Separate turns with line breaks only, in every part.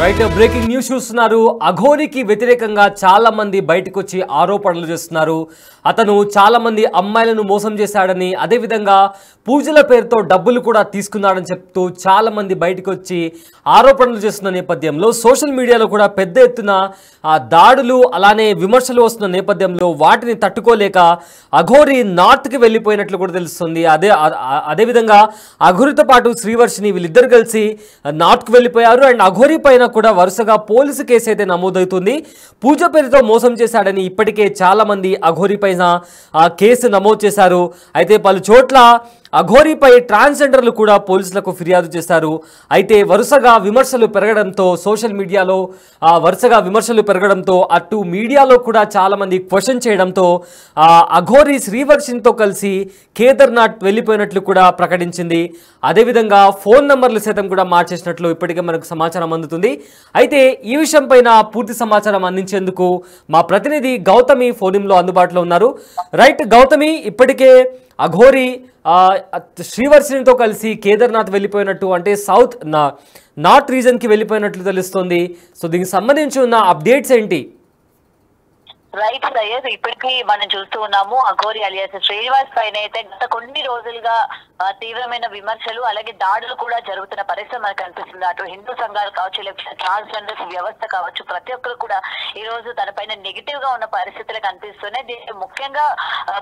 Right breaking news చూస్తున్నారు. అఘోరికి వ్యతిరేకంగా చాలా మంది బయటకు వచ్చి ఆరోపణలు చేస్తున్నారు. అతను చాలా మంది అమ్మాయిలను మోసం చేశాడని, అదేవిధంగా పూజల పేరుతో డబ్బులు కూడా తీసుకున్నాడని చెప్తూ చాలా మంది బయటకు వచ్చి ఆరోపణలు చేస్తున్న నేపథ్యంలో సోషల్ మీడియాలో కూడా పెద్ద ఎత్తున దాడులు అలానే విమర్శలు వస్తున్న నేపథ్యంలో వాటిని తట్టుకోలేక అఘోరి నార్త్కి వెళ్ళిపోయినట్లు కూడా తెలుస్తుంది. అదేవిధంగా అఘోరితో పాటు శ్రీవర్షిని వీళ్ళిద్దరు కలిసి నార్త్కు వెళ్ళిపోయారు. అండ్ అఘోరి పైన కూడా వరుసగా పోలీసు కేసు అయితే నమోదవుతుంది. పూజ పేరుతో మోసం చేశాడని ఇప్పటికే చాలా మంది అఘోరి పైన కేసు నమోదు చేశారు. అయితే పలు చోట్ల అఘోరిపై ట్రాన్స్జెండర్లు కూడా పోలీసులకు ఫిర్యాదు చేశారు. అయితే వరుసగా విమర్శలు పెరగడంతో సోషల్ మీడియాలో అటు మీడియాలో కూడా చాలామంది క్వశ్చన్ చేయడంతో అఘోరి శ్రీవర్షినితో కలిసి కేదార్నాథ్ వెళ్ళిపోయినట్లు కూడా ప్రకటించింది. అదేవిధంగా ఫోన్ నంబర్లు సైతం కూడా మార్చేసినట్లు ఇప్పటికే మనకు సమాచారం అందుతుంది. అయితే ఈ విషయం పైన పూర్తి సమాచారం అందించేందుకు మా ప్రతినిధి గౌతమి ఫోన్లో అందుబాటులో ఉన్నారు. రైట్ గౌతమి, ఇప్పటికే అఘోరి శ్రీవర్షినితో కలిసి కేదార్నాథ్ వెళ్ళిపోయినట్టు, అంటే నార్త్ రీజన్కి వెళ్ళిపోయినట్లు తెలుస్తుంది. సో దీనికి సంబంధించి ఉన్న అప్డేట్స్ ఏంటి?
రైట్ సయ్యద్, ఇప్పటికీ మనం చూస్తూ ఉన్నాము అఘోరి అలియాస్ శ్రీనివాస్ పైన అయితే గత కొన్ని రోజులుగా తీవ్రమైన విమర్శలు అలాగే దాడులు కూడా జరుగుతున్న పరిస్థితి మనకు కనిపిస్తుంది. అటు హిందూ సంఘాలు కావచ్చు, లేకపోతే ట్రాన్స్జెండర్స్ వ్యవస్థ కావచ్చు, ప్రతి ఒక్కరు కూడా ఈ రోజు తన పైన నెగిటివ్ గా ఉన్న పరిస్థితులు కనిపిస్తున్నాయి. దీనికి ముఖ్యంగా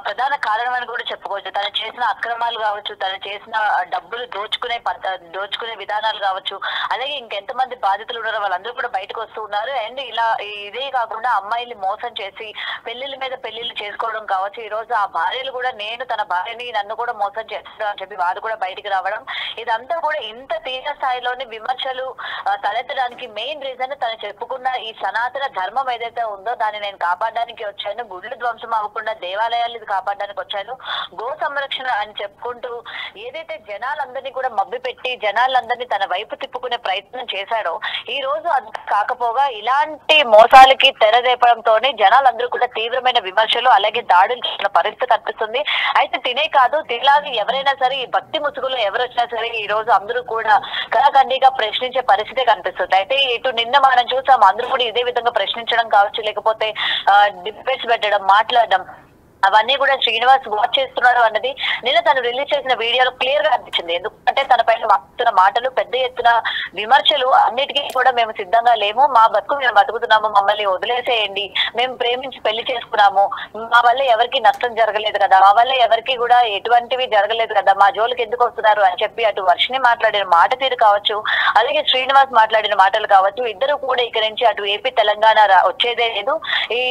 ప్రధాన కారణం అని కూడా చెప్పుకోవచ్చు. తను చేసిన అక్రమాలు కావచ్చు, తను చేసిన డబ్బులు దోచుకునే విధానాలు కావచ్చు, అలాగే ఇంకెంతమంది బాధితులు ఉన్నారో వాళ్ళందరూ కూడా బయటకు వస్తూ ఉన్నారు. అండ్ ఇదే కాకుండా అమ్మాయిల్ని మోసం చేసి పెళ్లిళ్ళ మీద పెళ్లిళ్ళు చేసుకోవడం కావచ్చు. ఈ రోజు ఆ భార్యలు కూడా తన భార్యని నన్ను కూడా మోసం చేస్తాడు అని చెప్పి వారు కూడా బయటికి రావడం, ఇదంతా కూడా ఇంత తీవ్ర స్థాయిలోని విమర్శలు తలెత్తడానికి మెయిన్ రీజన్ తను చెప్పుకున్న ఈ సనాతన ధర్మం ఏదైతే ఉందో దాన్ని నేను కాపాడడానికి వచ్చాను, గుళ్ళు ధ్వంసం అవ్వకుండా దేవాలయాలు కాపాడడానికి వచ్చాను, గో సంరక్షణ అని చెప్పుకుంటూ ఏదైతే జనాలందరినీ కూడా మభ్యపెట్టి జనాలందరినీ తన వైపు తిప్పుకునే ప్రయత్నం చేశాడో, ఈ రోజు అది కాకపోగా ఇలాంటి మోసాలకి తెరదేపడంతోనే జనాలందరూ కూడా తీవ్రమైన విమర్శలు అలాగే దాడులు చేసిన పరిస్థితి కనిపిస్తుంది. అయితే తినే కాదు, తిలాగి ఎవరైనా సరే ఈ భక్తి ముసుగులో ఎవరు వచ్చినా సరే ఈ రోజు అందరూ కూడా కళాఖండిగా ప్రశ్నించే పరిస్థితి కనిపిస్తుంది. అయితే ఇటు నిన్న మనం చూసాం, అందరూ కూడా ఇదే విధంగా ప్రశ్నించడం కావచ్చు, లేకపోతే డిబేట్స్ పెట్టడం, మాట్లాడడం, అవన్నీ కూడా శ్రీనివాస్ వాచ్ చేస్తున్నాడు అన్నది నిన్న తను రిలీజ్ చేసిన వీడియోలో క్లియర్ గా అనిపించింది. ఎందుకంటే తన పైన వస్తున్న మాటలు, పెద్ద ఎత్తున విమర్శలు, అన్నిటికీ కూడా మేము సిద్ధంగా లేము, మా బతుకు మేము బతుకుతున్నాము, మమ్మల్ని వదిలేసేయండి, మేము ప్రేమించి పెళ్లి చేసుకున్నాము, మా వల్ల ఎవరికి నష్టం జరగలేదు కదా, మా వల్ల ఎవరికి కూడా ఎటువంటివి జరగలేదు కదా, మా జోలికి ఎందుకు వస్తున్నారు అని చెప్పి అటు వర్షిని మాట్లాడిన మాట తీరు కావచ్చు, అలాగే శ్రీనివాస్ మాట్లాడిన మాటలు కావచ్చు, ఇద్దరు కూడా ఇక్కడ నుంచి అటు ఏపీ తెలంగాణ వచ్చేదే లేదు. ఈ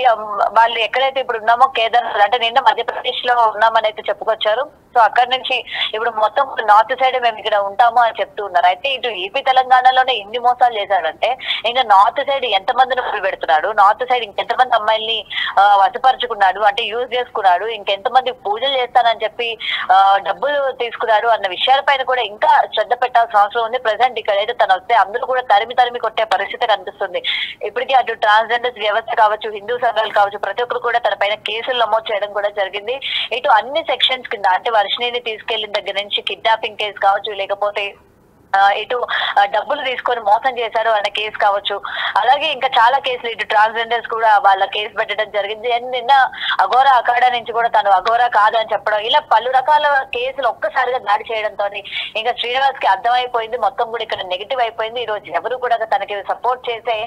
వాళ్ళు ఎక్కడైతే ఇప్పుడు ఉన్నామో కేదార్నాథ్, అంటే నిన్న మధ్యప్రదేశ్ లో ఉన్నామని అయితే చెప్పుకొచ్చారు. సో అక్కడి నుంచి ఇప్పుడు మొత్తం నార్త్ సైడ్ మేము ఇక్కడ ఉంటాము అని చెప్తూ ఉన్నారు. అయితే ఇటు ఏపీ తెలంగాణలోనే ఇన్ని మోసాలు చేశాడంటే ఇంకా నార్త్ సైడ్ ఎంతమందిని పెడుతున్నాడు, నార్త్ సైడ్ ఇంకెంతమంది అమ్మాయిల్ని వశపరుచుకున్నాడు, అంటే యూజ్ చేసుకున్నాడు, ఇంకెంతమంది పూజలు చేస్తానని చెప్పి డబ్బులు తీసుకున్నాడు అన్న విషయాలపైన కూడా ఇంకా శ్రద్ధ పెట్టాల్సిన అవసరం ఉంది. ప్రెసెంట్ ఇక్కడైతే తను వస్తే అందరూ కూడా తరిమి కొట్టే పరిస్థితి కనిపిస్తుంది. ఇప్పటికీ అటు ట్రాన్స్జెండర్స్ వ్యవస్థ కావచ్చు, హిందూ సంఘాలు కావచ్చు, ప్రతి ఒక్కరు కూడా తన పైన కేసులు నమోదు చేయడం కూడా జరిగింది. ఇటు అన్ని సెక్షన్స్ కింద, అంటే వర్షిణిని తీసుకెళ్లిన దగ్గర నుంచి కిడ్నాపింగ్ కేసు కావచ్చు, లేకపోతే ఇటు డబ్బులు తీసుకొని మోసం చేశాడు అన్న కేసు కావచ్చు, అలాగే ఇంకా చాలా కేసులు ఇటు ట్రాన్స్జెండర్స్ కూడా వాళ్ళ కేసు పెట్టడం జరిగింది. అండ్ నిన్న అఘోరా అఖాడా నుంచి కూడా తను అఘోరా కాదని చెప్పడం, ఇలా పలు రకాల కేసులు ఒక్కసారిగా దాడి చేయడంతో ఇంకా శ్రీనివాస్ కి అర్థమైపోయింది, మొత్తం కూడా ఇక్కడ నెగిటివ్ అయిపోయింది. ఈ రోజు ఎవరు కూడా తనకి సపోర్ట్ చేసే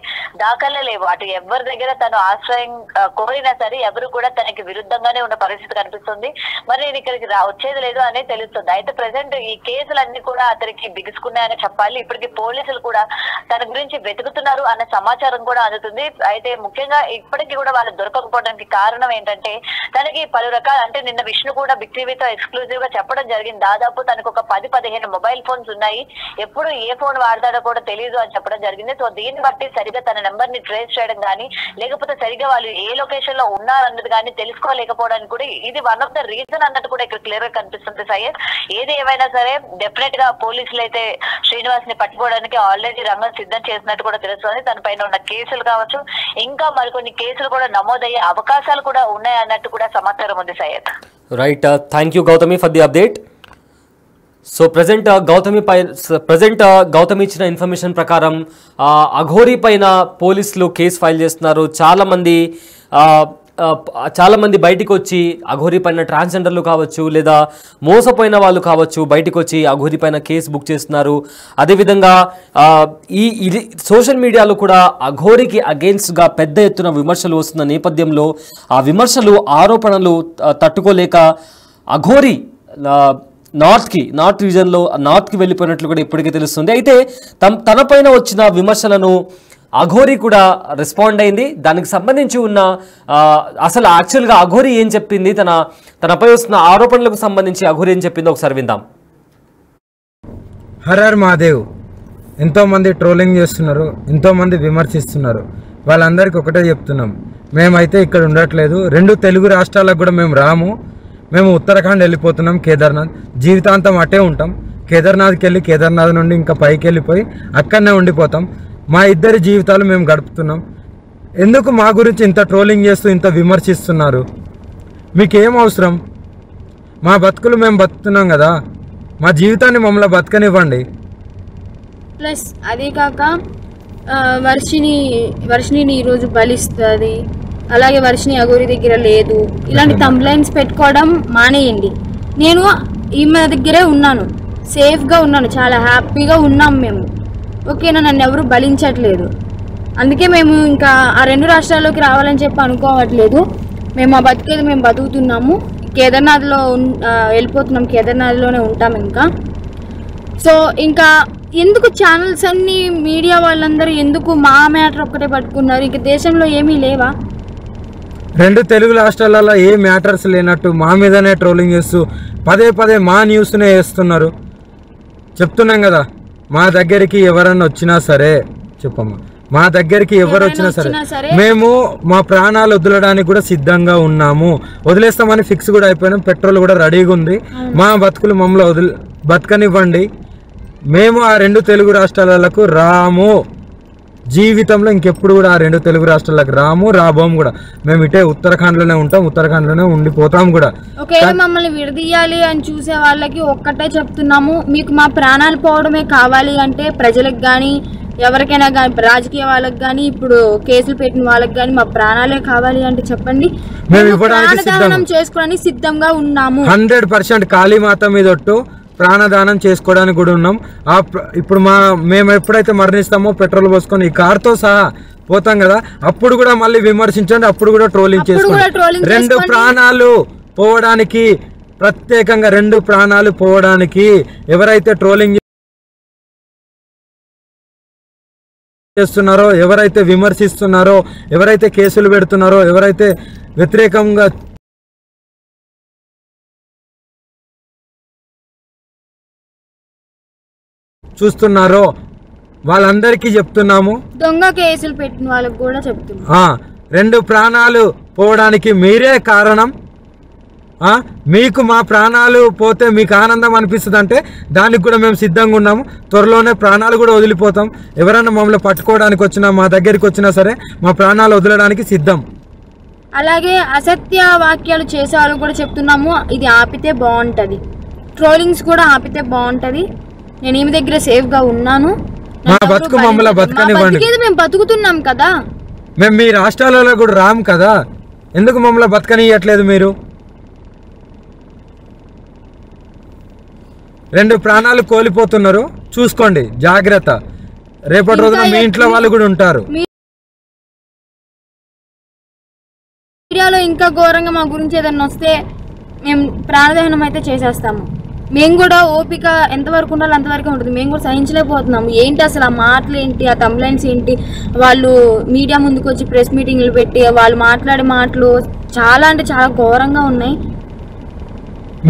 దాఖలే లేవు. అటు ఎవరి దగ్గర తను ఆశ్రయం కోరినా సరే ఎవరు కూడా తనకి విరుద్ధంగానే ఉన్న పరిస్థితి కనిపిస్తుంది. మరి నేను ఇక్కడికి వచ్చేది లేదు అనేది తెలుస్తుంది. అయితే ప్రెసెంట్ ఈ కేసులన్నీ కూడా అతనికి బిగుసుకున్నాయని చెప్పాలి. ఇప్పటికి పోలీసులు కూడా తన గురించి వెతుకుతున్నారు అన్న సమాచారం కూడా అందుతుంది. అయితే ముఖ్యంగా ఇప్పటికీ కూడా వాళ్ళు దొరకకపోవడానికి కారణం ఏంటంటే తనకి పలు రకాల, అంటే నిన్న విష్ణు కూడా బిగ్ టీవీతో ఎక్స్క్లూజివ్ గా చెప్పడం జరిగింది, దాదాపు తనకు ఒక 10-15 మొబైల్ ఫోన్స్ ఉన్నాయి, ఎప్పుడు ఏ ఫోన్ వాడతాడో కూడా తెలియదు అని చెప్పడం జరిగింది. సో దీన్ని బట్టి సరిగా తన నెంబర్ ని ట్రేస్ చేయడం కానీ, లేకపోతే సరిగా వాళ్ళు ఏ లొకేషన్ లో ఉన్నారన్నది కానీ తెలుసుకోలేకపోవడానికి కూడా ఇది వన్ ఆఫ్ ద రీజన్ అన్నట్టు కూడా ఇక్కడ క్లియర్ గా కనిపిస్తుంది. సయ్యద్, ఏది ఏమైనా సరే డెఫినెట్ గా పోలీసులు అయితే శ్రీనివాస్ ని పట్టుకోవడానికి ఆల్రెడీ రంగం సిద్ధం చేసినట్టు కూడా తెలుస్తుంది. తన పైన ఉన్న కేసులు కావచ్చు, ఇంకా మరికొన్ని కేసులు కూడా నమోదయ్యే అవకాశాలు కూడా ఉన్నాయి అన్నట్టు కూడా సమాచారం ఉంది. Syed,
right, thank you Gautami for the update. So present Gautami ఇచ్చిన ఇన్ఫర్మేషన్ ప్రకారం అఘోరీ పైన పోలీసులు కేసు ఫైల్ చేస్తున్నారు. చాలా మంది బయటికి వచ్చి అఘోరీ పైన ట్రాన్స్జెండర్లు కావచ్చు లేదా మోసపోయిన వాళ్ళు కావచ్చు బయటికి వచ్చి అఘోరీ పైన కేసు బుక్ చేస్తున్నారు. అదేవిధంగా ఇది సోషల్ మీడియాలో కూడా అఘోరీకి అగెయిన్స్ట్గా పెద్ద ఎత్తున విమర్శలు వస్తున్న నేపథ్యంలో ఆ విమర్శలు ఆరోపణలు తట్టుకోలేక అఘోరీ నార్త్ రీజన్లో నార్త్కి వెళ్ళిపోయినట్లు కూడా ఇప్పటికే తెలుస్తుంది. అయితే తనపైన వచ్చిన విమర్శలను అఘోరీ కూడా రెస్పాండ్ అయింది. దానికి సంబంధించి ఉన్న అసలు యాక్చువల్గా అఘోరీ ఏం చెప్పింది, తనపై వస్తున్న ఆరోపణలకు సంబంధించి అఘోరీ ఏం చెప్పిందో ఒకసారి విందాం.
హర్ మహాదేవ్. ఎంతోమంది ట్రోలింగ్ చేస్తున్నారు, ఎంతోమంది విమర్శిస్తున్నారు. వాళ్ళందరికీ ఒకటే చెప్తున్నాం, మేమైతే ఇక్కడ ఉండట్లేదు. 2 తెలుగు రాష్ట్రాలకు కూడా మేము రాము. మేము ఉత్తరాఖండ్ వెళ్ళిపోతున్నాం, కేదార్నాథ్. జీవితాంతం అటే ఉంటాం. కేదార్నాథ్కి వెళ్ళి కేదార్నాథ్ నుండి ఇంకా పైకి వెళ్ళిపోయి అక్కడనే ఉండిపోతాం. మా ఇద్దరి జీవితాలు మేము గడుపుతున్నాం. ఎందుకు మా గురించి ఇంత ట్రోలింగ్ చేస్తూ ఇంత విమర్శిస్తున్నారు? మీకేం అవసరం? మా బతుకులు మేము బతుకుతున్నాం కదా, మా జీవితాన్ని మమ్మల్ని బతకనివ్వండి.
ప్లస్ అదే కాక వర్షిని ఈరోజు బలిస్తుంది, అలాగే వర్షిని అఘోరీ దగ్గర లేదు, ఇలాంటి కంప్లైంట్స్ పెట్టుకోవడం మానేయండి. నేను ఈమె దగ్గరే ఉన్నాను, సేఫ్గా ఉన్నాను, చాలా హ్యాపీగా ఉన్నాం మేము. ఓకేనా, నన్ను ఎవరు బలించట్లేదు. అందుకే మేము ఇంకా ఆ 2 రాష్ట్రాల్లోకి రావాలని చెప్పి అనుకోవట్లేదు. మేము మా బతికేది మేము బతుకుతున్నాము. కేదార్నాథ్లో వెళ్ళిపోతున్నాం, కేదార్నాథ్లోనే ఉంటాం ఇంకా. సో ఇంకా ఎందుకు ఛానల్స్ అన్నీ మీడియా వాళ్ళందరూ ఎందుకు మా మ్యాటర్ ఒక్కటే పట్టుకున్నారు? ఇంక దేశంలో ఏమీ లేవా?
2 తెలుగు రాష్ట్రాలలో ఏ మ్యాటర్స్ లేనట్టు మా మీదనే ట్రోలింగ్ చేస్తూ పదే మా న్యూస్నే వేస్తున్నారు. చెప్తున్నాం కదా, మా దగ్గరికి ఎవరన్నా వచ్చినా సరే, చెప్పమ్మా, మా దగ్గరికి ఎవరు వచ్చినా సరే మేము మా ప్రాణాలు వదలడానికి కూడా సిద్ధంగా ఉన్నాము. వదిలేస్తామని ఫిక్స్ కూడా అయిపోయినాం. పెట్రోల్ కూడా రెడీగా ఉంది. మా బతుకులు మమ్మల్ని బతకనివ్వండి. మేము ఆ 2 తెలుగు రాష్ట్రాలకు రాము. జీవితంలో ఇంకెప్పుడు కూడా ఆ 2 తెలుగు రాష్ట్రాలకు రాబోము కూడా. మేము ఇటే ఉత్తరాఖండ్లోనే ఉంటాం, ఉత్తరాఖండ్లోనే ఉండిపోతాం కూడా.
ఒకవేళ మమ్మల్ని విడదీయాలి అని చూసే వాళ్ళకి ఒక్కటే చెప్తున్నాము, మీకు మా ప్రాణాలు పోవడమే కావాలి అంటే ప్రజలకు కానీ ఎవరికైనా కానీ, రాజకీయ వాళ్ళకి కానీ, ఇప్పుడు కేసులు పెట్టిన వాళ్ళకి కానీ మా ప్రాణాలే కావాలి అంటే చెప్పండి,
మేము ఇవ్వడానికి
చేసుకోవడానికి సిద్ధంగా ఉన్నాము.
100% కాళీమాత మీద ఒట్టు ప్రాణదానం చేసుకోవడానికి కూడా ఉన్నాం. ఇప్పుడు మేము ఎప్పుడైతే మరణిస్తామో పెట్రోల్ పోసుకొని ఈ కార్తో సహా పోతాం కదా, అప్పుడు కూడా మళ్ళీ విమర్శించండి, అప్పుడు కూడా ట్రోలింగ్ చేసుకోండి. 2 ప్రాణాలు పోవడానికి, ప్రత్యేకంగా 2 ప్రాణాలు పోవడానికి ఎవరైతే ట్రోలింగ్ చేస్తున్నారో, ఎవరైతే విమర్శిస్తున్నారో, ఎవరైతే కేసులు పెడుతున్నారో, ఎవరైతే వ్యతిరేకంగా చూస్తున్నారో వాళ్ళందరికీ చెప్తున్నాము.
దొంగ కేసులు పెట్టిన వాళ్ళకి కూడా చెప్తున్నాము,
2 ప్రాణాలు పోవడానికి మీరే కారణం. మీకు మా ప్రాణాలు పోతే మీకు ఆనందం అనిపిస్తుంది అంటే దానికి కూడా మేము సిద్ధంగా ఉన్నాము. త్వరలోనే ప్రాణాలు కూడా వదిలిపోతాం. ఎవరైనా మమ్మల్ని పట్టుకోవడానికి వచ్చినా, మా దగ్గరికి వచ్చినా సరే మా ప్రాణాలు వదలడానికి సిద్ధం.
అలాగే అసత్య వాక్యాలు చేసే వాళ్ళు కూడా చెప్తున్నాము, ఇది ఆపితే బాగుంటుంది. ట్రోలింగ్స్ కూడా ఆపితే బాగుంటుంది. నేను ఈమె దగ్గర సేఫ్గా ఉన్నాను.
మా బతుకు మమ్మల్ని బతకనివ్వండి.
మేము బతుకుతున్నాం కదా,
మేము మీ రాష్ట్రాలలో కూడా రాము కదా, ఎందుకు మమ్మల్ని బతకనియట్లేదు మీరు? 2 ప్రాణాలు కోల్పోతున్నారు, చూసుకోండి, జాగ్రత్త. రేపటి రోజున మీ ఇంట్లో వాళ్ళు కూడా ఉంటారు.
మీడియాలో ఇంకా ఘోరంగా మా గురించి ఏదన్నా వస్తే మేము ప్రాణదహనం అయితే చేసేస్తాము. మేము కూడా ఓపిక ఎంతవరకు ఉండాలో అంతవరకు ఉంటుంది. మేము కూడా సహించలేకపోతున్నాము. ఏంటి అసలు ఆ మాటలు ఏంటి, ఆ కంప్లైంట్స్ ఏంటి, వాళ్ళు మీడియా ముందుకు వచ్చి ప్రెస్ మీటింగ్లు పెట్టి వాళ్ళు మాట్లాడే మాటలు చాలా అంటే చాలా ఘోరంగా ఉన్నాయి.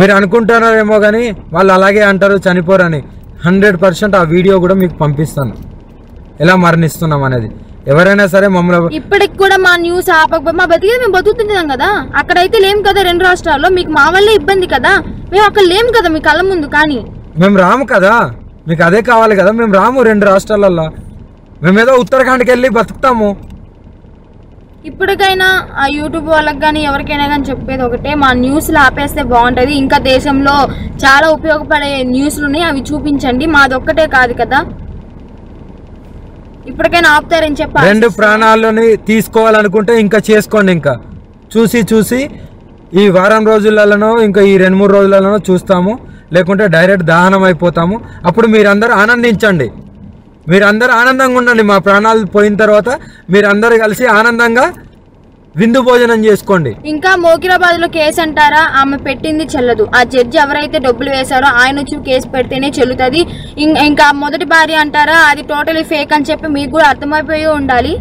మీరు అనుకుంటున్నారేమో కానీ వాళ్ళు అలాగే అంటారు, చనిపోరని. 100% ఆ వీడియో కూడా మీకు పంపిస్తాను, ఎలా మరణిస్తున్నాం అనేది. ఎవరైనా సరే మమ్మల్ని
ఇప్పటికి కూడా మా న్యూస్ ఆపకపోతే మా బతికేది మేము బతుకుతున్నాం కదా. అక్కడైతే లేం కదా 2 రాష్ట్రాల్లో, మీకు మా వల్లే ఇబ్బంది కదా. మేము అక్కడ లేం కదా మీ కళ్ళ ముందు. కానీ
మేము రాము కదా, మీకు అదే కావాలి కదా. మేము రాము 2 రాష్ట్రాలలో. మేమేదో ఉత్తరాఖండ్కి వెళ్ళి బతుకుతాము.
ఇప్పటికైనా ఆ యూట్యూబ్ వాళ్ళకి కానీ ఎవరికైనా కానీ చెప్పేది ఒకటే, మా న్యూస్లు ఆపేస్తే బాగుంటుంది. ఇంకా దేశంలో చాలా ఉపయోగపడే న్యూస్లు ఉన్నాయి, అవి చూపించండి. మాదొక్కటే కాదు కదా, ఇప్పటికైనా ఆపుతారని చెప్పి.
2 ప్రాణాలని తీసుకోవాలనుకుంటే ఇంకా చేసుకోండి. ఇంకా చూసి ఈ వారం రోజులలోనో ఇంకా ఈ 2-3 రోజులలోనో చూస్తాము, లేకుంటే డైరెక్ట్ దహనం అయిపోతాము. అప్పుడు మీరందరూ ఆనందించండి, మీరందరూ ఆనందంగా ఉండండి. మా ప్రాణాలు పోయిన తర్వాత మీరందరూ కలిసి ఆనందంగా విందు భోజనం చేసుకోండి.
ఇంకా మోకిరాబాద్ లో కేసు అంటారా, ఆమె పెట్టింది చెల్లదు. ఆ జడ్జి ఎవరైతే డబ్బులు వేశారో ఆయన వచ్చి కేసు పెడితేనే చెల్లుతుంది. ఇంకా మొదటి భార్య అంటారా, అది టోటలీ ఫేక్ అని చెప్పి మీకు కూడా అర్థమైపోయి ఉండాలి,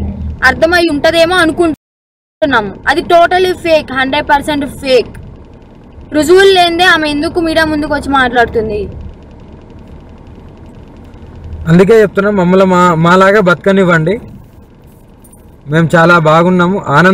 అర్థమై ఉంటదేమో అనుకుంటున్నాము. అది టోటలీ ఫేక్, 100% ఫేక్. రుజువులు లేదే ఆమె ఎందుకు మీడియా ముందుకు వచ్చి మాట్లాడుతుంది?
అందుకే చెప్తున్నాం, మమ్మల్ని మాలాగా బతకనివ్వండి. మేము చాలా బాగున్నాము, ఆనందం